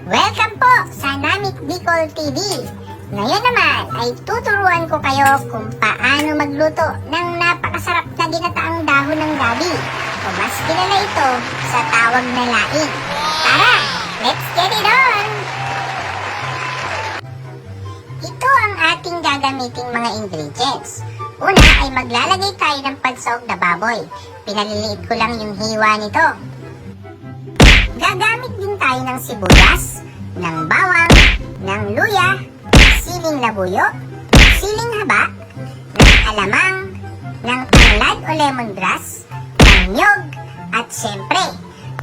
Welcome po sa Namit Bicol TV. Ngayon naman ay tuturuan ko kayo kung paano magluto ng napakasarap na ginataang dahon ng gabi o mas kilala ito sa tawag na laing. Tara, let's get it on! Ito ang ating gagamiting mga ingredients. Una ay maglalagay tayo ng pansahog na baboy. Pinaliliit ko lang yung hiwa nito. Gagamit din tayo ng sibuyas, ng bawang, ng luya, siling labuyo, siling haba, ng alamang, ng tanglad o lemongrass, ng nyog, at syempre,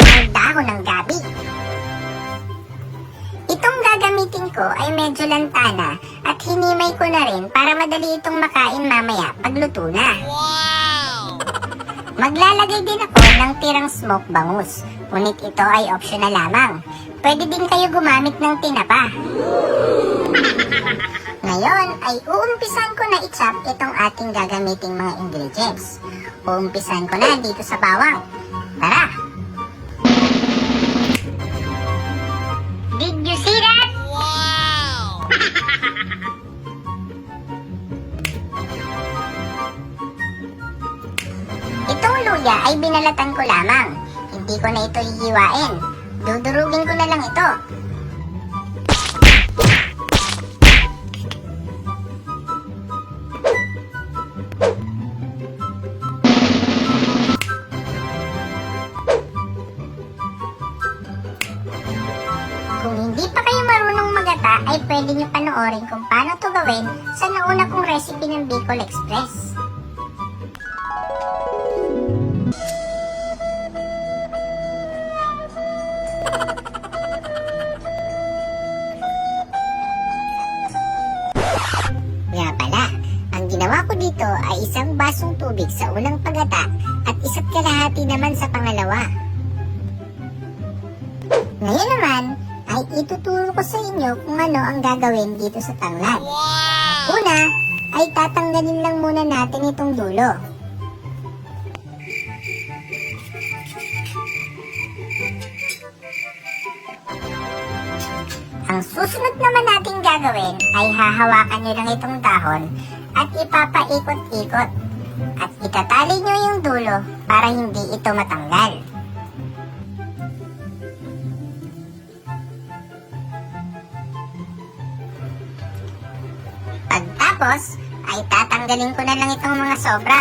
ang dahon ng gabi. Itong gagamitin ko ay medyo lantana at hinimay ko na rin para madali itong makain mamaya pagluto na. Maglalagay din ako ng tirang smoke bangus, ngunit ito ay optional lamang. Pwede din kayo gumamit ng tinapa. Ngayon ay uumpisan ko na i-chop itong ating gagamiting mga ingredients. Uumpisan ko na dito sa bawang. Tara! Did you see that? Wow! Itong luya ay binalatan ko lamang. Hindi ko na ito hihiwain. Dudurugin ko na lang ito. Kung hindi pa kayo marunong magata, ay pwede nyo panoorin kung paano to gawin sa nauna kong recipe ng Bicol Express. Nga pala, ang ginawa ko dito ay isang basong tubig sa unang pagata at isa't kalahati naman sa pangalawa. Ngayon naman, ay ituturo ko sa inyo kung ano ang gagawin dito sa tanglad. Una, ay tatanggalin lang muna natin itong dulo. Ang susunod naman natin gagawin ay hahawakan nyo lang itong dahon at ipapaikot-ikot. At itatali nyo yung dulo para hindi ito matanggal. Pagtapos, ay tatanggalin ko na lang itong mga sobra.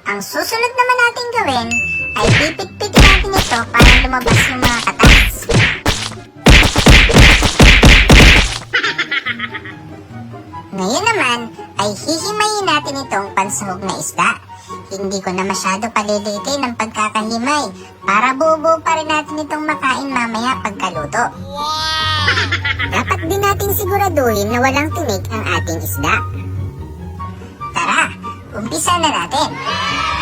Ang susunod naman natin gawin ay pipit-pitin natin ito para lumabas yung mga katas. Ngayon naman ay hihimayin natin itong pansahog na isda. Hindi ko na masyado palilitin ang pagkakahimay para buo-buo pa rin natin itong makain mamaya pagkaluto. Dapat din natin siguraduhin na walang tinik ang ating isda. Tara, umpisa na natin.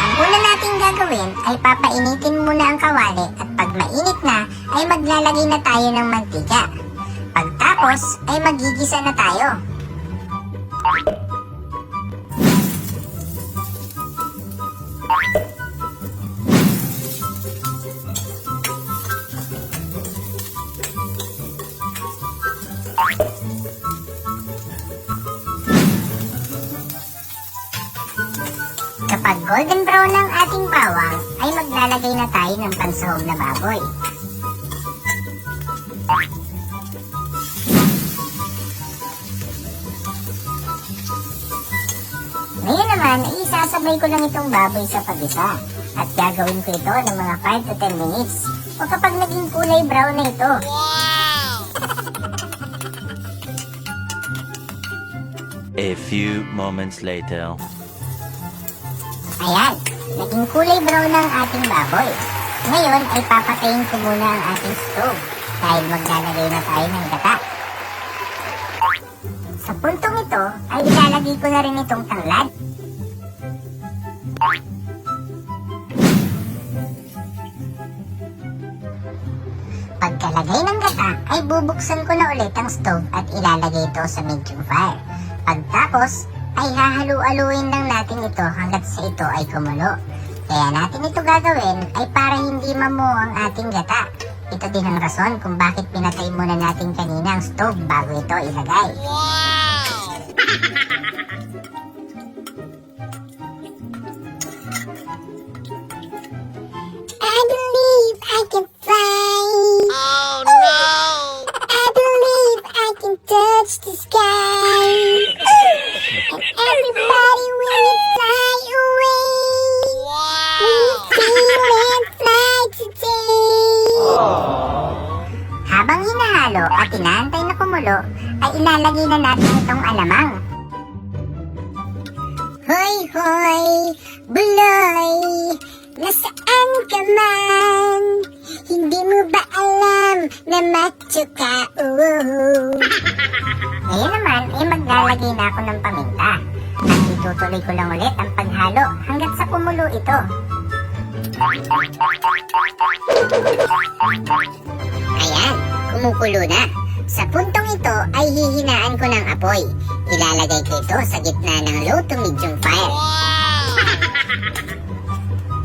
Ang una nating gagawin ay papainitin muna ang kawali at pag mainit na ay maglalagay na tayo ng mantika. Pagtapos ay magigisa na tayo. Kapag golden brown ang ating bawang, ay maglalagay na tayo ng pansahog na baboy. Ngayon naman, ay isasabay ko lang itong baboy sa pag-isa. At gagawin ko ito ng mga 5 to 10 minutes. O kapag naging kulay brown na ito. A few moments later. Ayan, naging kulay brown na ang ating baboy. Ngayon ay papatayin ko muna ang ating stove dahil maglalagay na tayo ng gata. Sa puntong ito ay ilalagay ko na rin itong tanglad. Pagkalagay ng gata ay bubuksan ko na ulit ang stove at ilalagay ito sa medium fire. Pagtapos ay hahalu-aluin lang natin ito hanggat sa ito ay kumulo. Kaya natin ito gagawin ay para hindi mamuo ang ating gata. Ito din ang rason kung bakit pinatay muna natin kanina ang stove bago ito ilagay. I believe I can fly. Oh no! I believe I can touch the sky. And everybody when you fly away. When you feel and fly today. Habang hinahalo at inaantay na kumulo, ay ilalagay na natin itong alamang. Hoy, hoy, buloy, nasaan ka man? Hindi mo ba alam na macho ka? Ngayon naman ay maglalagay na ako ng paminta. At itutuloy ko lang ulit ang paghalo hanggat sa kumulo ito. Ayan, kumukulo na. Sa puntong ito ay hihinaan ko ng apoy. Ilalagay ko ito sa gitna ng low to medium fire.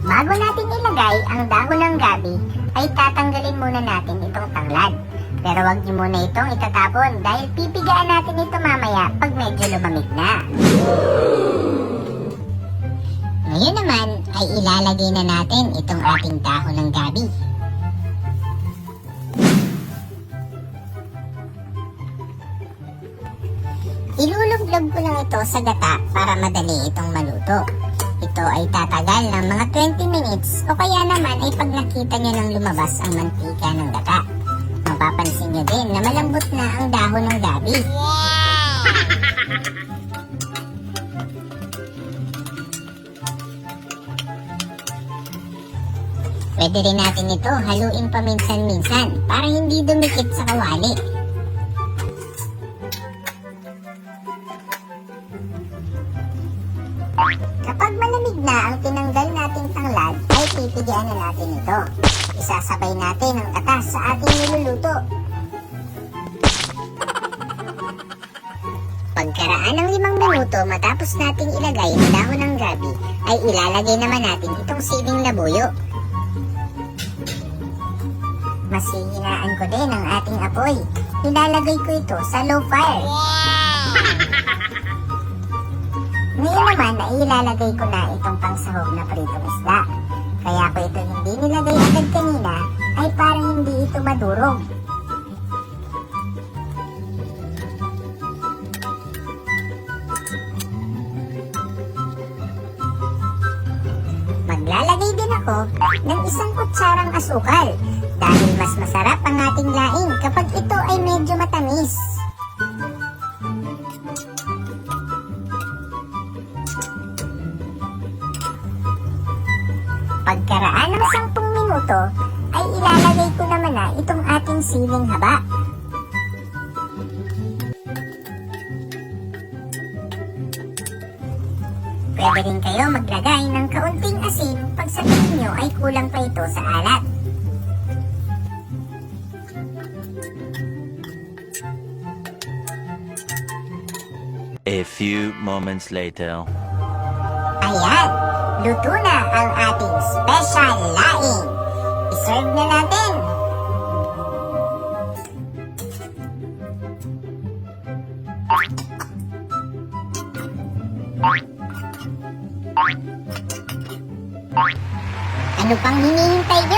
Bago natin ilagay ang dahon ng gabi, ay tatanggalin muna natin itong tanglad. Pero wag niyo muna itong itatapon dahil pipigaan natin ito mamaya pag medyo lumamig na. Ngayon naman ay ilalagay na natin itong ating dahon ng gabi. Ilulublog ko lang ito sa gata para madali itong maluto. Ito ay tatagal ng mga 20 minutes o kaya naman ay pag nakita nyo nang lumabas ang mantika ng gata. Mapapansin nyo din na malambot na ang dahon ng gabi. Pwede rin natin ito haluin paminsan-minsan para hindi dumikit sa kawali. Kapag malamig na ang tinanggal nating tanglad, ay pipigian na natin ito. Isasabay natin ang katas sa ating niluluto. Pagkaraan ng 5 minuto matapos nating ilagay ang dahon ng gabi, ay ilalagay naman natin itong siling labuyo. Masihinaan ko din ang ating apoy. Ilalagay ko ito sa low fire. Ngayon naman ay ilalagay ko na itong pangsahog na pritong isda. Kaya ko ito hindi nilagay agad kanina ay para hindi ito madurog. Maglalagay din ako ng 1 kutsarang asukal dahil mas masarap ang ating laing kapag ito ay medyo matamis. Pagkaraan ng 10 minuto, ay ilalagay ko naman na itong ating siling haba. Pwede rin kayo maglagay ng kaunting asin pag sa tingin nyo ay kulang pa ito sa alat. A few moments later. Ayan, luto na ang ating special laing. I-serve na natin. Ano pang hinihintay nyo?